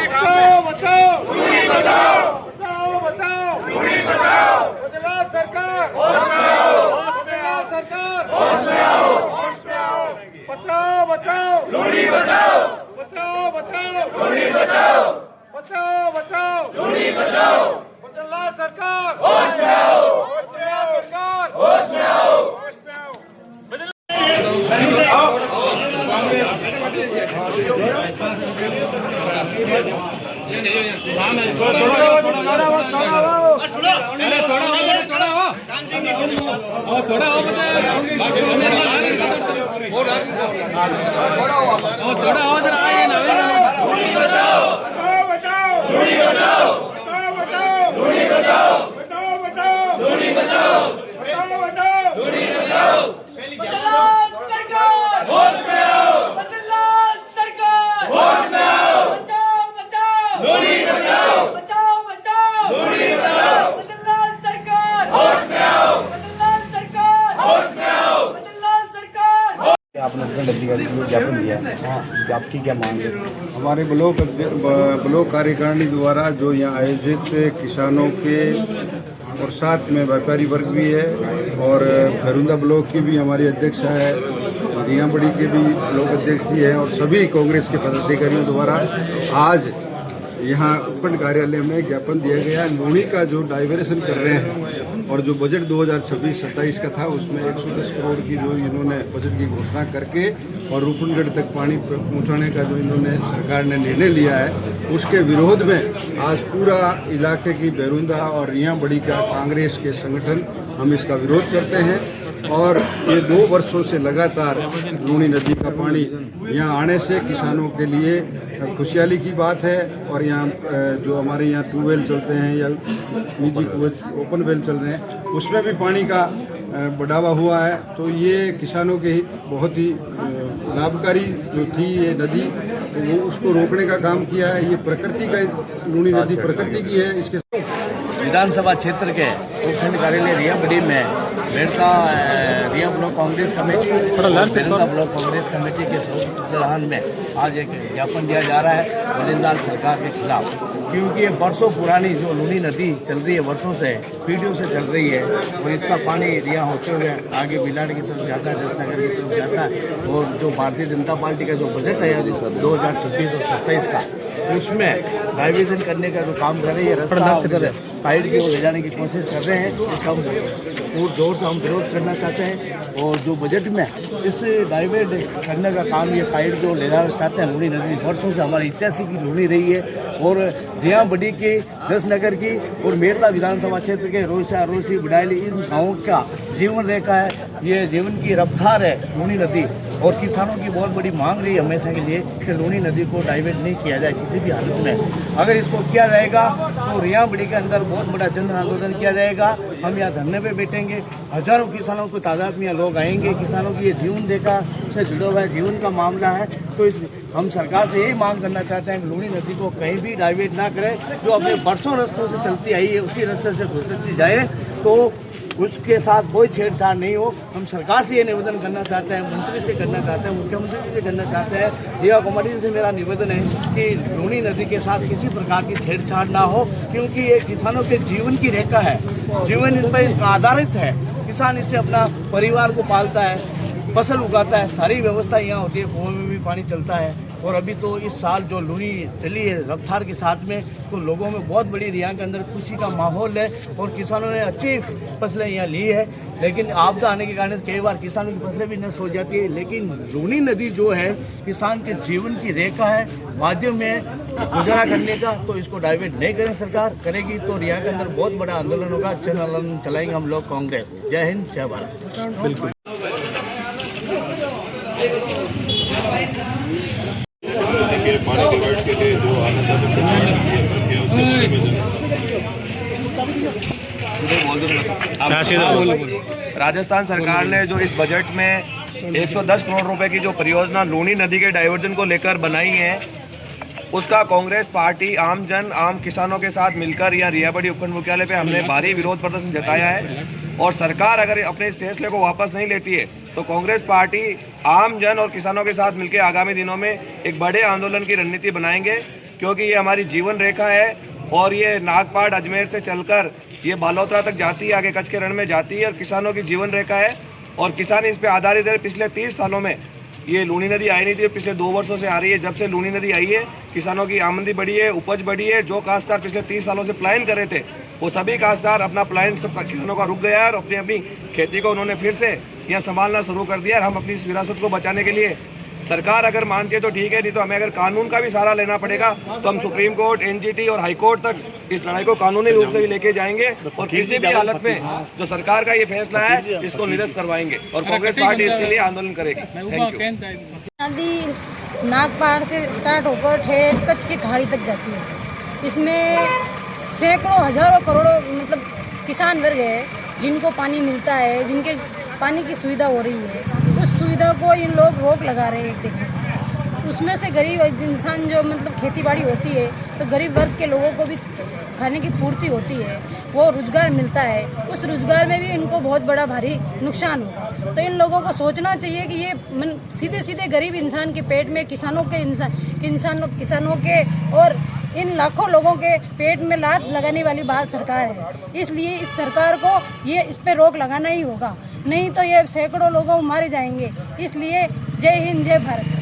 बचाओ बचाओ बचाओ बचाओ गुजरात सरकार गुजरात सरकार बचाओ बचाओ लोनी बचाओ बचाओ बचाओ लोनी बचाओ बचाओ बचाओ लोनी बचाओ गुजरात सरकार होश में आओ गुजरात सरकार होश में आओ आपने अपने अधिकारी को ज्ञापन दिया है, आपकी क्या मांग है? हमारे ब्लॉक कार्यकारिणी द्वारा जो यहाँ आयोजित किसानों के और साथ में व्यापारी वर्ग भी है और भैरुंदा ब्लॉक की भी हमारी अध्यक्ष है, रियाबड़ी के भी ब्लॉक अध्यक्ष ही है और सभी कांग्रेस के पदाधिकारियों द्वारा आज यहाँ उपखंड कार्यालय में ज्ञापन दिया गया। लूणी का जो डाइवर्सन कर रहे हैं और जो बजट 2026-27 का था उसमें 110 करोड़ की जो इन्होंने बजट की घोषणा करके और रूपनगढ़ तक पानी पहुंचाने का जो इन्होंने सरकार ने निर्णय लिया है उसके विरोध में आज पूरा इलाके की भैरुंदा और रियाबड़ी का कांग्रेस के संगठन हम इसका विरोध करते हैं। और ये 2 वर्षों से लगातार लूणी नदी का पानी यहाँ आने से किसानों के लिए खुशहाली की बात है और यहाँ जो हमारे यहाँ ट्यूबवेल चलते हैं या निजी ओपन वेल चल रहे हैं उसमें भी पानी का बढ़ावा हुआ है। तो ये किसानों के बहुत ही लाभकारी जो थी ये नदी वो उसको रोकने का काम किया है। ये प्रकृति का लूणी नदी प्रकृति की है। इसके विधानसभा क्षेत्र के उपखंड कार्यालय रियाबड़ी में रिया ब्लॉक कांग्रेस कमेटी और ब्लॉक कांग्रेस कमेटी के संविधान में आज एक ज्ञापन दिया जा रहा है मलिंदाल सरकार के खिलाफ, क्योंकि ये वर्षों पुरानी जो लूणी नदी चल रही है, वर्षों से पीढ़ियों से चल रही है और इसका पानी रिया होते हुए आगे बिलाड़ की तरफ जाता है, जसनगर की तरफ जाता है। और जो भारतीय जनता पार्टी का जो बजट है 2026 और 27 का उसमें डाइवर्जन करने का जो काम कर रही है, रास्ता उधर साइड की ओर ले जाने की कोशिश कर रहे हैं। इसका पूरे जोर से हम विरोध करना चाहते हैं और जो बजट में इस डाइवर्ट करने का काम ये साइड जो ले जाना चाहते हैं लूणी नदी वर्षों से हमारी इतिहासी की लूणी रही है और रियाबड़ी की, जसनगर की और मेरला विधानसभा क्षेत्र के रोशा, रोशी, बिडाली इन गाँवों का जीवन रेखा है, ये जीवन की रफ्तार है लूणी नदी। और किसानों की बहुत बड़ी मांग रही है हमेशा के लिए कि लूणी नदी को डाइवर्ट नहीं किया जाए किसी भी हालत में। अगर इसको किया जाएगा तो रियाबड़ी के अंदर बहुत बड़ा जन आंदोलन किया जाएगा। हम यहाँ धरने पे बैठेंगे, हजारों किसानों को तादाद में लोग आएंगे। किसानों की ये जीवन रेखा से जुड़ा हुआ है, जीवन का मामला है। तो हम सरकार से यही मांग करना चाहते हैं कि लूणी नदी को कहीं भी डाइवर्ट ना करें, जो अपने बरसों रास्तों से चलती आई है उसी रास्ते से गुजरती जाए, तो उसके साथ कोई छेड़छाड़ नहीं हो। हम सरकार से ये निवेदन करना चाहते हैं, मंत्री से करना चाहते हैं, मुख्यमंत्री से करना चाहते हैं। रिया कमेटी से मेरा निवेदन है कि लूणी नदी के साथ किसी प्रकार की छेड़छाड़ ना हो, क्योंकि ये किसानों के जीवन की रेखा है, जीवन इन पर आधारित है। किसान इससे अपना परिवार को पालता है, फसल उगाता है, सारी व्यवस्था यहाँ होती है, कुएं में भी पानी चलता है। और अभी तो इस साल जो लूणी चली है रफ्तार के साथ में, तो लोगों में बहुत बड़ी रिया के अंदर खुशी का माहौल है और किसानों ने अच्छी फसलें यहाँ ली है। लेकिन आपदा आने के कारण कई बार किसानों की फसलें भी नष्ट हो जाती है। लेकिन लूणी नदी जो है किसान के जीवन की रेखा है, माध्यम है गुजारा करने का, तो इसको डाइवर्ट नहीं करें। सरकार करेगी तो रिया के अंदर बहुत बड़ा आंदोलन होगा, जन आंदोलन चलाएंगे हम लोग कांग्रेस। जय हिंद, जय भारत। बिल्कुल पानी डिवाइड के लिए जो राजस्थान सरकार ने जो इस बजट में 110 करोड़ रुपए की जो परियोजना लूणी नदी के डाइवर्जन को लेकर बनाई है, उसका कांग्रेस पार्टी आम जन, आम किसानों के साथ मिलकर यहाँ रियाबड़ी उपखंड मुख्यालय पे हमने भारी विरोध प्रदर्शन जताया है। और सरकार अगर अपने इस फैसले को वापस नहीं लेती है तो कांग्रेस पार्टी आम जन और किसानों के साथ मिलकर आगामी दिनों में एक बड़े आंदोलन की रणनीति बनाएंगे क्योंकि ये हमारी जीवन रेखा है और ये नागपाड़ अजमेर से चलकर ये बालोतरा तक जाती है, आगे कच्छ के रण में जाती है और किसानों की जीवन रेखा है और किसान इस पे आधारित है। पिछले 30 सालों में ये लूनी नदी आई नहीं थी, पिछले 2 वर्षों से आ रही है। जब से लूनी नदी आई है किसानों की आमदनी बढ़ी है, उपज बढ़ी है। जो काश्तकार पिछले 30 सालों से पलायन कर रहे थे वो सभी काश्तकार अपना पलायन सब किसानों का रुक गया है और अपनी अपनी खेती को उन्होंने फिर से यहाँ संभालना शुरू कर दिया। और हम अपनी इस विरासत को बचाने के लिए सरकार अगर मानती है तो ठीक है, नहीं तो हमें अगर कानून का भी सहारा लेना पड़ेगा तो हम सुप्रीम कोर्ट, एनजीटी और हाई कोर्ट तक इस लड़ाई को कानूनी रूप से भी लेके जाएंगे और किसी भी हालत में जो सरकार का ये फैसला है इसको निरस्त करवाएंगे और कांग्रेस पार्टी इसके लिए आंदोलन करेगी। Thank you. नदी नागपाड़ से स्टार्ट होकर ठेठ कच्छ की खाड़ी तक जाती है। इसमें सैकड़ों हजारों करोड़ों मतलब किसान वर्ग है जिनको पानी मिलता है, जिनके पानी की सुविधा हो रही है, उस सुविधा को इन लोग रोक लगा रहे हैं एक देखने से। उसमें से गरीब इंसान जो मतलब खेती बाड़ी होती है तो गरीब वर्ग के लोगों को भी खाने की पूर्ति होती है, वो रोजगार मिलता है, उस रोजगार में भी इनको बहुत बड़ा भारी नुकसान होगा। तो इन लोगों को सोचना चाहिए कि ये सीधे सीधे गरीब इंसान के पेट में किसानों के और इन लाखों लोगों के पेट में लात लगाने वाली बात सरकार है। इसलिए इस सरकार को ये इस पे रोक लगाना ही होगा, नहीं तो ये सैकड़ों लोगों मारे जाएंगे। इसलिए जय हिंद, जय भारत।